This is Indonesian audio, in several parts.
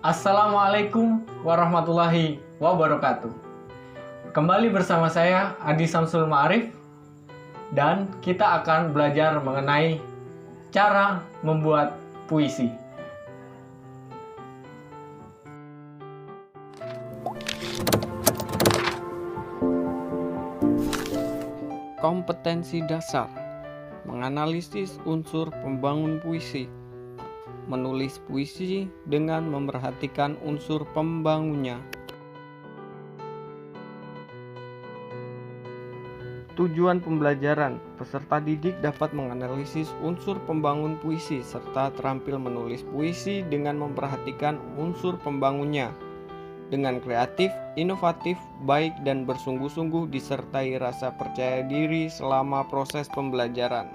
Assalamualaikum warahmatullahi wabarakatuh. Kembali bersama saya Adi Samsul Ma'arif, dan kita akan belajar mengenai cara membuat puisi. Kompetensi dasar: menganalisis unsur pembangun puisi, menulis puisi dengan memerhatikan unsur pembangunnya. Tujuan pembelajaran: peserta didik dapat menganalisis unsur pembangun puisi serta terampil menulis puisi dengan memperhatikan unsur pembangunnya dengan kreatif, inovatif, baik dan bersungguh-sungguh disertai rasa percaya diri selama proses pembelajaran.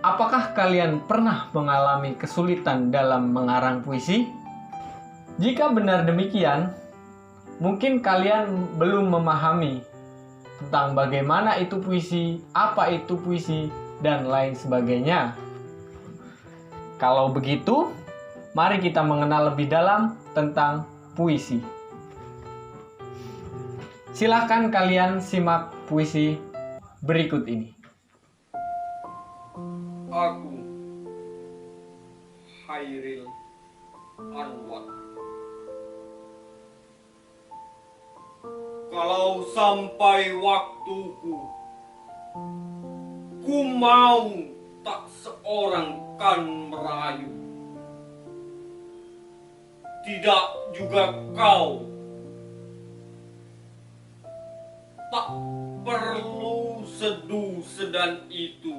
Apakah kalian pernah mengalami kesulitan dalam mengarang puisi? Jika benar demikian, mungkin kalian belum memahami tentang bagaimana itu puisi, apa itu puisi, dan lain sebagainya. Kalau begitu, mari kita mengenal lebih dalam tentang puisi. Silakan kalian simak puisi berikut ini. Aku, Hairil Anwar. Kalau sampai waktuku, ku mau tak seorang kan merayu. Tidak juga kau. Tak perlu seduh sedan itu.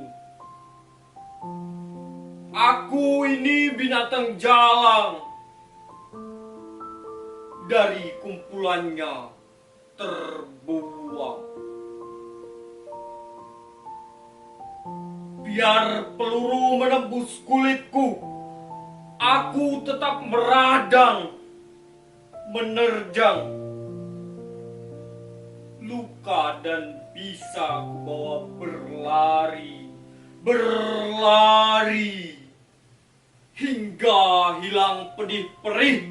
Aku ini binatang jalang. Dari kumpulannya terbuang. Biar peluru menembus kulitku, aku tetap meradang, menerjang. Luka dan bisa kubawa berlari, hingga hilang pedih perih.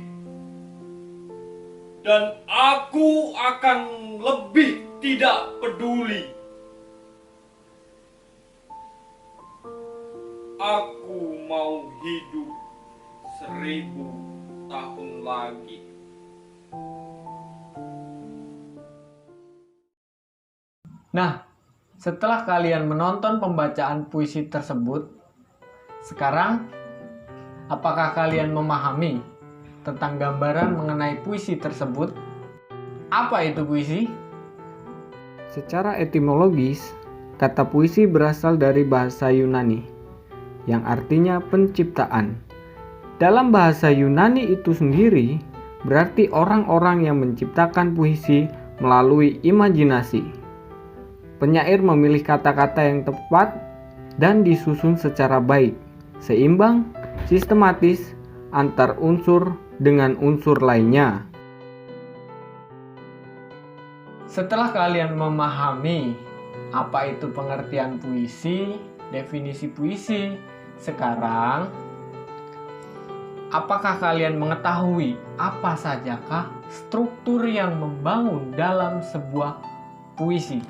Dan aku akan lebih tidak peduli. Aku mau hidup 1000 tahun lagi. Nah, setelah kalian menonton pembacaan puisi tersebut, sekarang apakah kalian memahami tentang gambaran mengenai puisi tersebut? Apa itu puisi? Secara etimologis, kata puisi berasal dari bahasa Yunani yang artinya penciptaan. Dalam bahasa Yunani itu sendiri berarti orang-orang yang menciptakan puisi melalui imajinasi. Penyair memilih kata-kata yang tepat dan disusun secara baik, seimbang, sistematis antar unsur dengan unsur lainnya. Setelah kalian memahami apa itu pengertian puisi, definisi puisi, sekarang apakah kalian mengetahui apa sajakah struktur yang membangun dalam sebuah puisi?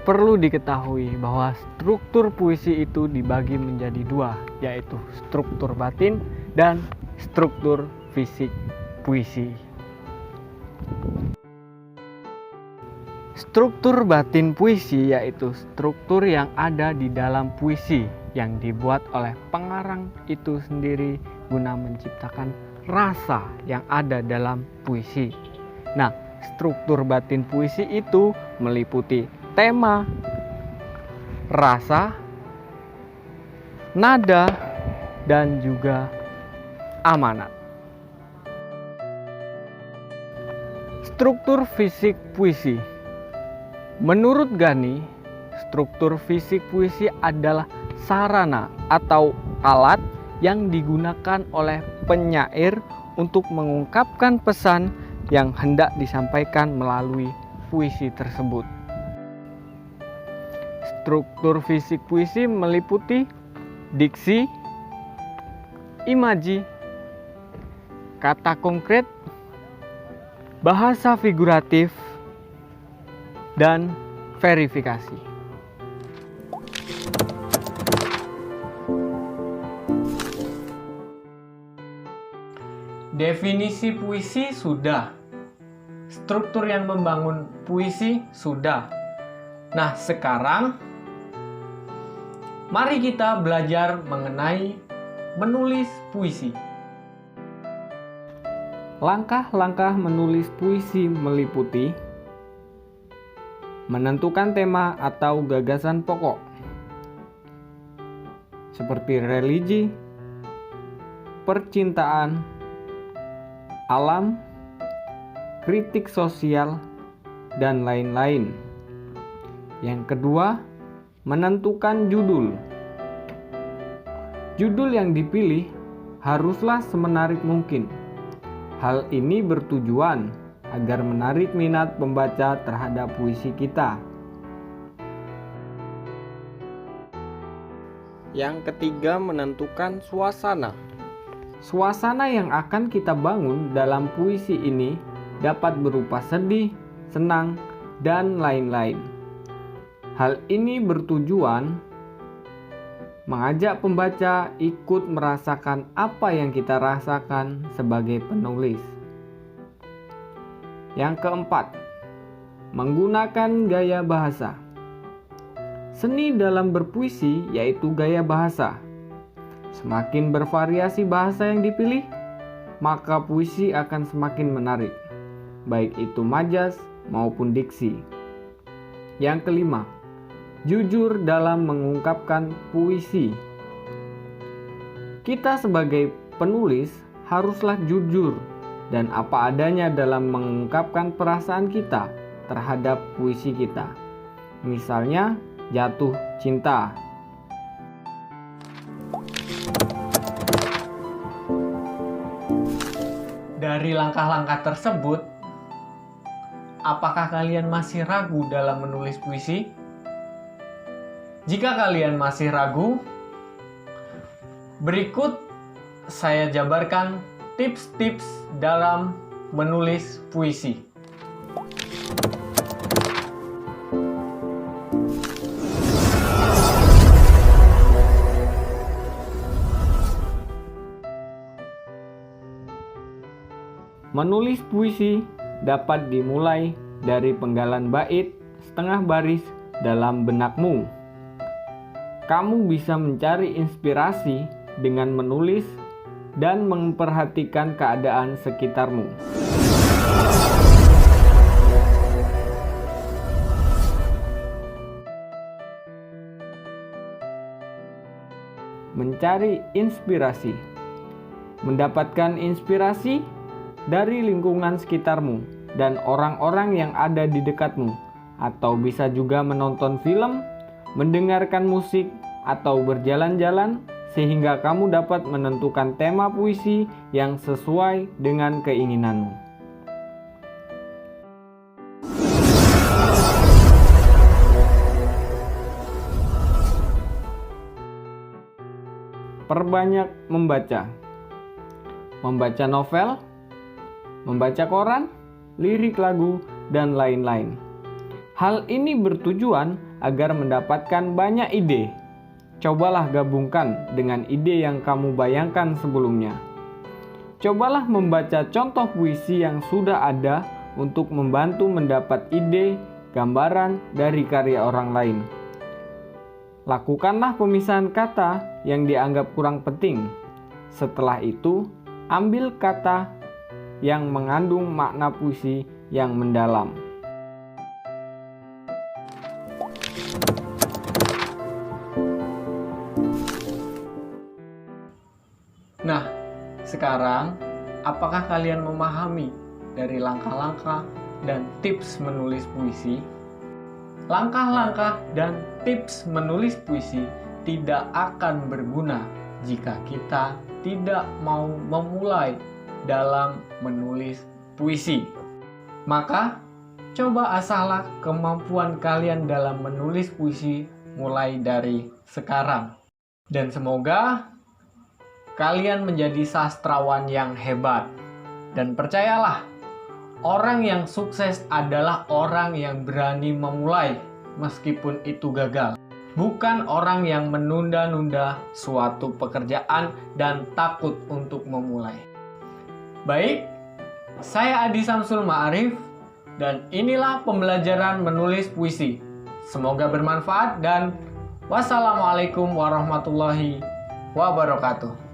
Perlu diketahui bahwa struktur puisi itu dibagi menjadi dua, yaitu struktur batin dan struktur fisik puisi. Struktur batin puisi yaitu struktur yang ada di dalam puisi yang dibuat oleh pengarang itu sendiri guna menciptakan rasa yang ada dalam puisi. Nah, struktur batin puisi itu meliputi tema, rasa, nada, dan juga amanat. Struktur fisik puisi. Menurut Ghani, struktur fisik puisi adalah sarana atau alat yang digunakan oleh penyair untuk mengungkapkan pesan yang hendak disampaikan melalui puisi tersebut. Struktur fisik puisi meliputi diksi, imaji, kata konkret, bahasa figuratif, dan verifikasi. Definisi puisi sudah. Struktur yang membangun puisi sudah. Nah, sekarang mari kita belajar mengenai menulis puisi. Langkah-langkah menulis puisi meliputi menentukan tema atau gagasan pokok, seperti religi, percintaan, alam, kritik sosial, dan lain-lain. Yang kedua, menentukan judul. Judul yang dipilih haruslah semenarik mungkin. Hal ini bertujuan agar menarik minat pembaca terhadap puisi kita. Yang ketiga, menentukan suasana. Suasana yang akan kita bangun dalam puisi ini dapat berupa sedih, senang, dan lain-lain. Hal ini bertujuan mengajak pembaca ikut merasakan apa yang kita rasakan sebagai penulis. Yang keempat, menggunakan gaya bahasa. Seni dalam berpuisi yaitu gaya bahasa. Semakin bervariasi bahasa yang dipilih, maka puisi akan semakin menarik, baik itu majas maupun diksi. Yang kelima, jujur dalam mengungkapkan puisi. Kita sebagai penulis haruslah jujur dan apa adanya dalam mengungkapkan perasaan kita terhadap puisi kita. Misalnya, jatuh cinta. Dari langkah-langkah tersebut, apakah kalian masih ragu dalam menulis puisi? Jika kalian masih ragu, berikut saya jabarkan tips-tips dalam menulis puisi. Menulis puisi dapat dimulai dari penggalan bait setengah baris dalam benakmu. Kamu bisa mencari inspirasi dengan menulis dan memperhatikan keadaan sekitarmu. Mencari inspirasi. Mendapatkan inspirasi dari lingkungan sekitarmu dan orang-orang yang ada di dekatmu, atau bisa juga menonton film, mendengarkan musik, atau berjalan-jalan sehingga kamu dapat menentukan tema puisi yang sesuai dengan keinginanmu. Perbanyak membaca. Membaca novel, membaca koran, lirik lagu, dan lain-lain. Hal ini bertujuan agar mendapatkan banyak ide. Cobalah gabungkan dengan ide yang kamu bayangkan sebelumnya. Cobalah membaca contoh puisi yang sudah ada untuk membantu mendapat ide, gambaran dari karya orang lain. Lakukanlah pemisahan kata yang dianggap kurang penting. Setelah itu, ambil kata yang mengandung makna puisi yang mendalam. Nah, sekarang apakah kalian memahami dari langkah-langkah dan tips menulis puisi? Langkah-langkah dan tips menulis puisi tidak akan berguna jika kita tidak mau memulai dalam menulis puisi. Maka, coba asahlah kemampuan kalian dalam menulis puisi mulai dari sekarang. Dan semoga kalian menjadi sastrawan yang hebat. Dan percayalah, orang yang sukses adalah orang yang berani memulai meskipun itu gagal. Bukan orang yang menunda-nunda suatu pekerjaan dan takut untuk memulai. Baik, saya Adi Samsul Ma'arif dan inilah pembelajaran menulis puisi. Semoga bermanfaat dan wassalamualaikum warahmatullahi wabarakatuh.